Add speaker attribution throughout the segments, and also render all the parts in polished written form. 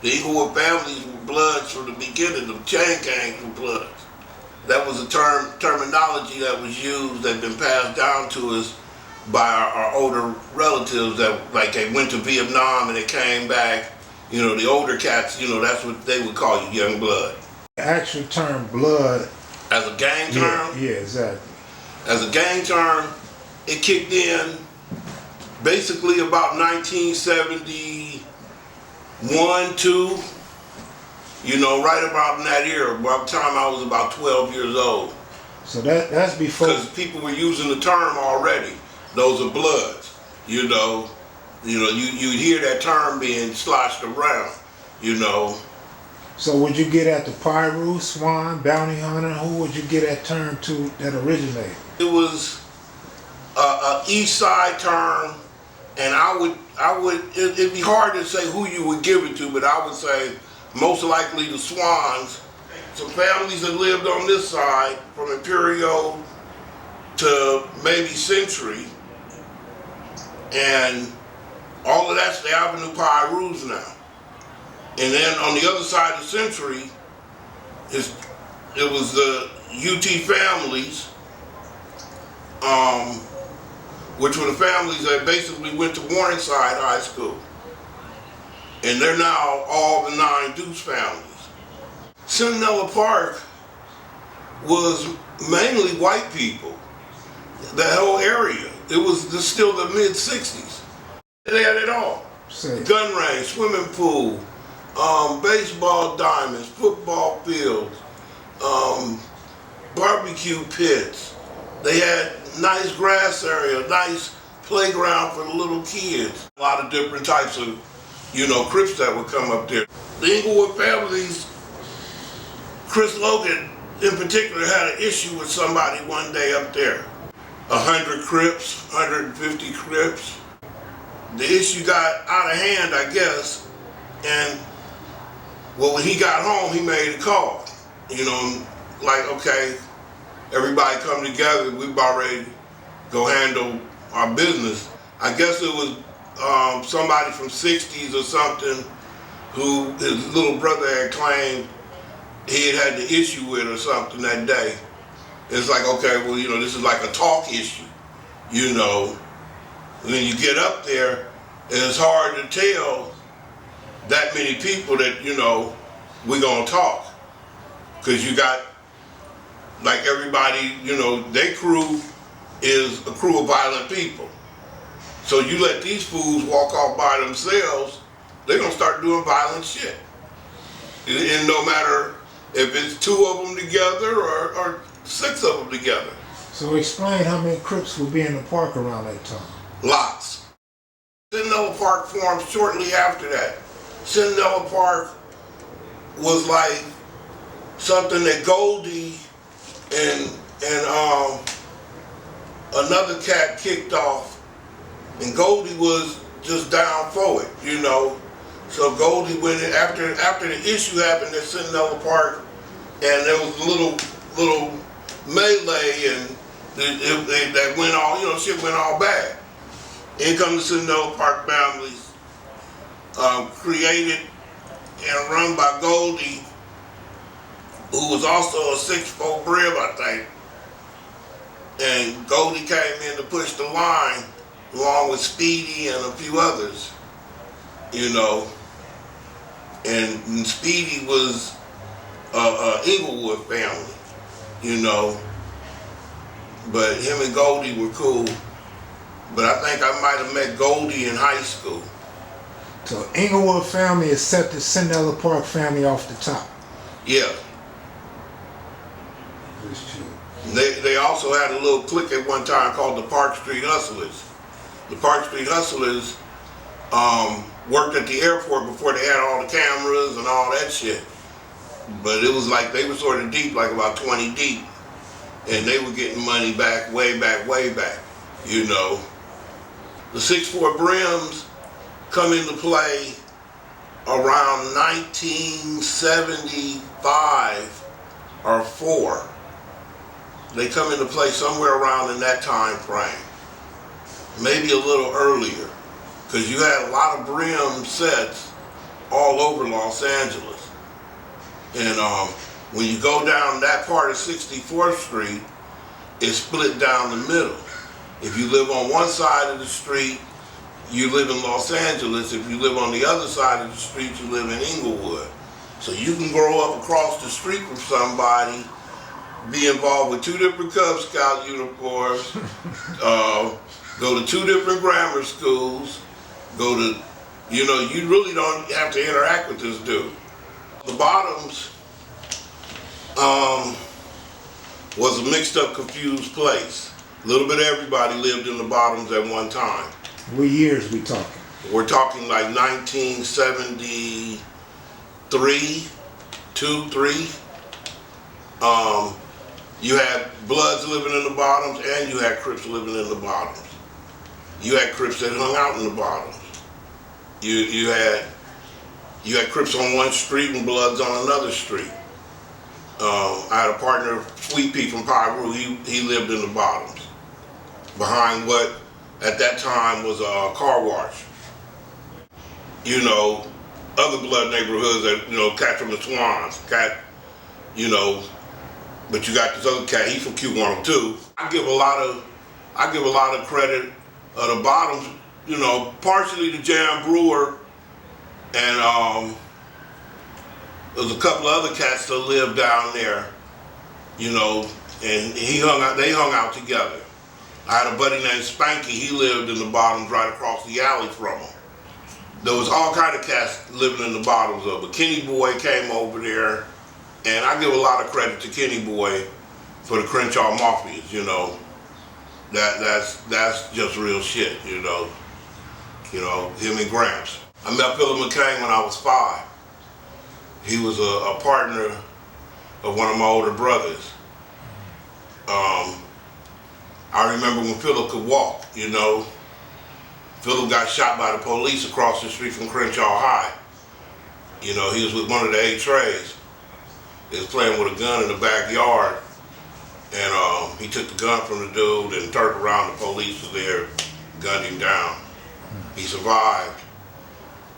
Speaker 1: The Inglewood families were Bloods from the beginning. The chain gangs were Bloods. That was a terminology that was used, that had been passed down to us by our older relatives that, like, they went to Vietnam and they came back. You know, the older cats, you know, that's what they would call you, young blood.
Speaker 2: The actual term blood.
Speaker 1: As a gang term?
Speaker 2: Yeah, exactly.
Speaker 1: As a gang term, it kicked in basically about 1971, 2, you know, right about in that era, by the time I was about 12 years old.
Speaker 2: So that's before.
Speaker 1: Because people were using the term already. Those are Bloods, you know. You hear that term being sloshed around, you know.
Speaker 2: So would you get at the Pyru, Swan, Bounty Hunter? Who would you get that term to that originated?
Speaker 1: It was a East Side term, and it'd be hard to say who you would give it to, but I would say most likely the Swans. Some families that lived on this side, from Imperial to maybe Century, and all of that's the Avenue Pyrus now. And then on the other side of Century, it was the UT families, which were the families that basically went to Warrenside High School. And they're now all the 9 Deuce families. Centinela Park was mainly white people, that whole area. It was still the mid-60s. They had it all. Gun range, swimming pool, baseball diamonds, football fields, barbecue pits. They had nice grass area, nice playground for the little kids. A lot of different types of, you know, Crips that would come up there. The Inglewood families, Chris Logan in particular had an issue with somebody one day up there. 100 Crips, 150 Crips. The issue got out of hand, I guess, and well, when he got home, he made a call. You know, like, okay, everybody come together, we about ready to go handle our business. I guess it was somebody from 60s or something who his little brother had claimed he had the issue with or something that day. It's like, okay, well, you know, this is like a talk issue, you know. When you get up there, it's hard to tell that many people that, you know, we're gonna talk. Cause you got, like, everybody, you know, their crew is a crew of violent people. So you let these fools walk off by themselves, they're gonna start doing violent shit. And no matter if it's 2 of them together or 6 of them together.
Speaker 2: So explain how many Crips would be in the park around that time.
Speaker 1: Lots. Centinela Park formed shortly after that. Centinela Park was like something that Goldie and another cat kicked off, and Goldie was just down for it, you know. So Goldie went in after the issue happened at Centinela Park, and there was a little melee, and that went all, you know, shit went all bad. In come the Centinela Park families, created and run by Goldie, who was also a 6'4" Brib, I think. And Goldie came in to push the line along with Speedy and a few others, you know. And Speedy was a Inglewood family, you know. But him and Goldie were cool. But I think I might have met Goldie in high school.
Speaker 2: So Inglewood family accepted Centinela Park family off the top.
Speaker 1: Yeah. They also had a little clique at one time called the Park Street Hustlers. The Park Street Hustlers worked at the airport before they had all the cameras and all that shit. But it was like they were sort of deep, like about 20 deep. And they were getting money back, way back, you know. The 6'4" Brims come into play around 1975 or 4. They come into play somewhere around in that time frame. Maybe a little earlier. Because you had a lot of Brim sets all over Los Angeles. And when you go down that part of 64th Street, it's split down the middle. If you live on one side of the street, you live in Los Angeles. If you live on the other side of the street, you live in Inglewood. So you can grow up across the street from somebody, be involved with 2 different Cub Scout uniforms, go to 2 different grammar schools, go to, you really don't have to interact with this dude. The Bottoms was a mixed up, confused place. A little bit of everybody lived in the Bottoms at one time.
Speaker 2: What years we talking?
Speaker 1: We're talking like 1973, 2, 3. You had Bloods living in the Bottoms, and you had Crips living in the Bottoms. You had Crips that hung out in the Bottoms. You had Crips on one street and Bloods on another street. I had a partner, Sweet Pea from Pyru. He lived in the Bottoms, behind what at that time was a car wash. Other Blood neighborhoods that Cat from the Swans, Cat, but you got this other cat. He's from Q102. I give a lot of credit the Bottoms, partially to Jan Brewer, and there's a couple of other cats that lived down there, and they hung out together. I had a buddy named Spanky. He lived in the Bottoms right across the alley from him. There was all kind of cats living in the Bottoms of it. Kenny Boy came over there, and I give a lot of credit to Kenny Boy for the Crenshaw Mafias, That's just real shit, him and Gramps. I met Philip McCain when I was 5. He was a partner of one of my older brothers. I remember when Philip could walk, Philip got shot by the police across the street from Crenshaw High. He was with one of the 8 Trays. He was playing with a gun in the backyard, and he took the gun from the dude and turned around. The police was there, gunned him down. He survived,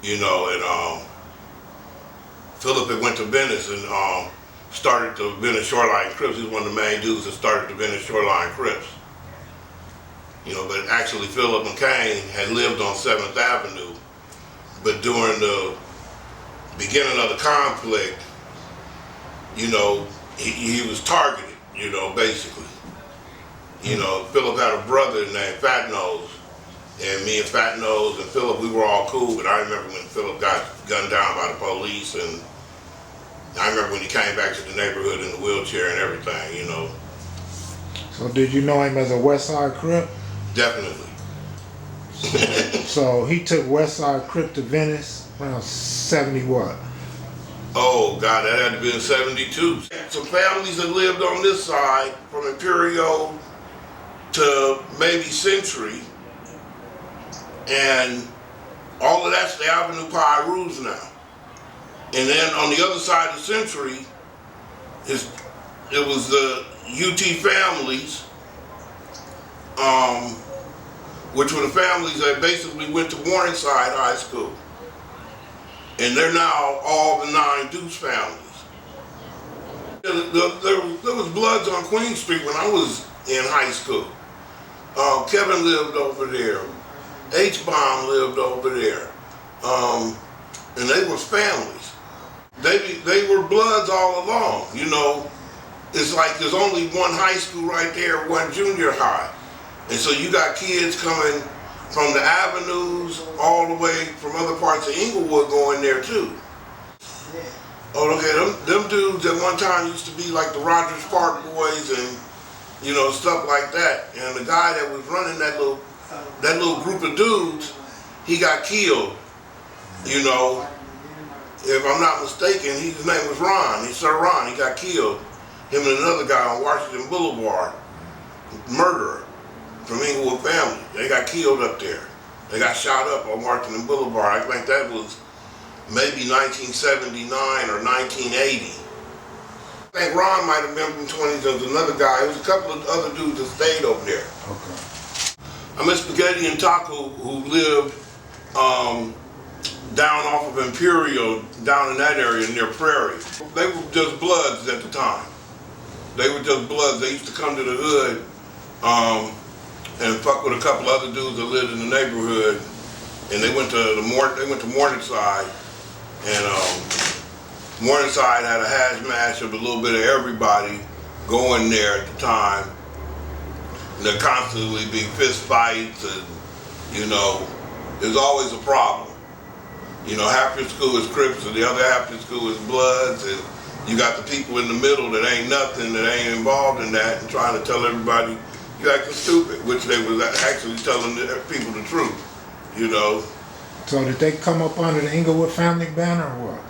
Speaker 1: and Philip had went to Venice and started the Venice Shoreline Crips. He was one of the main dudes that started the Venice Shoreline Crips. But actually Philip McCain had lived on 7th Avenue, but during the beginning of the conflict, he was targeted, basically. Philip had a brother named Fat Nose, and me and Fat Nose and Philip, we were all cool, but I remember when Philip got gunned down by the police, and I remember when he came back to the neighborhood in the wheelchair and everything,
Speaker 2: So did you know him as a West Side Crip?
Speaker 1: Definitely.
Speaker 2: So he took West Side Crip to Venice around 70 what?
Speaker 1: Oh God, that had to be in 72. Some families that lived on this side, from Imperial to maybe Century, and all of that's the Avenue Pyrus now. And then on the other side of Century, it was the UT families, which were the families that basically went to Warrenside High School. And they're now all the 9 Deuce families. There was Bloods on Queen Street when I was in high school. Kevin lived over there. H-Bomb lived over there. And they were families. They were Bloods all along, It's like there's only one high school right there, one junior high. And so you got kids coming from the avenues all the way from other parts of Inglewood going there too. Oh, okay, them dudes at one time used to be like the Rogers Park Boys and, stuff like that. And the guy that was running that little group of dudes, he got killed, If I'm not mistaken, his name was Ron. He's Sir Ron. He got killed. Him and another guy on Washington Boulevard, murderer from Inglewood family. They got killed up there. They got shot up on Washington Boulevard. I think that was maybe 1979 or 1980. I think Ron might have been from 20s. There was another guy. There was a couple of other dudes that stayed over there. Okay. I met Spaghetti and Taco, who lived down off of Imperial, down in that area near Prairie. They were just Bloods at the time. They were just Bloods. They used to come to the hood and fuck with a couple other dudes that lived in the neighborhood. And they went to Morningside, and Morningside had a hash mash of a little bit of everybody going there at the time. And there'd constantly be fist fights, and there's always a problem. Half your school is Crips and the other half your school is Bloods, and you got the people in the middle that ain't nothing, that ain't involved in that, and trying to tell everybody you acting stupid, which they was actually telling the people the truth.
Speaker 2: So did they come up under the Inglewood family banner or what?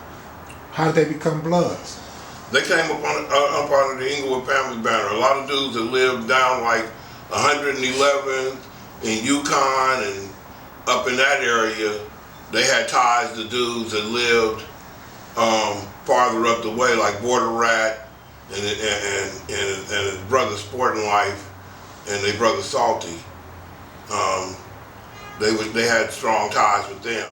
Speaker 2: How did they become Bloods?
Speaker 1: They came up under the Inglewood family banner. A lot of dudes that lived down like 111th in Yukon and up in that area, they had ties to dudes that lived farther up the way, like Border Rat and his brother Sporting Life and their brother Salty. They had strong ties with them.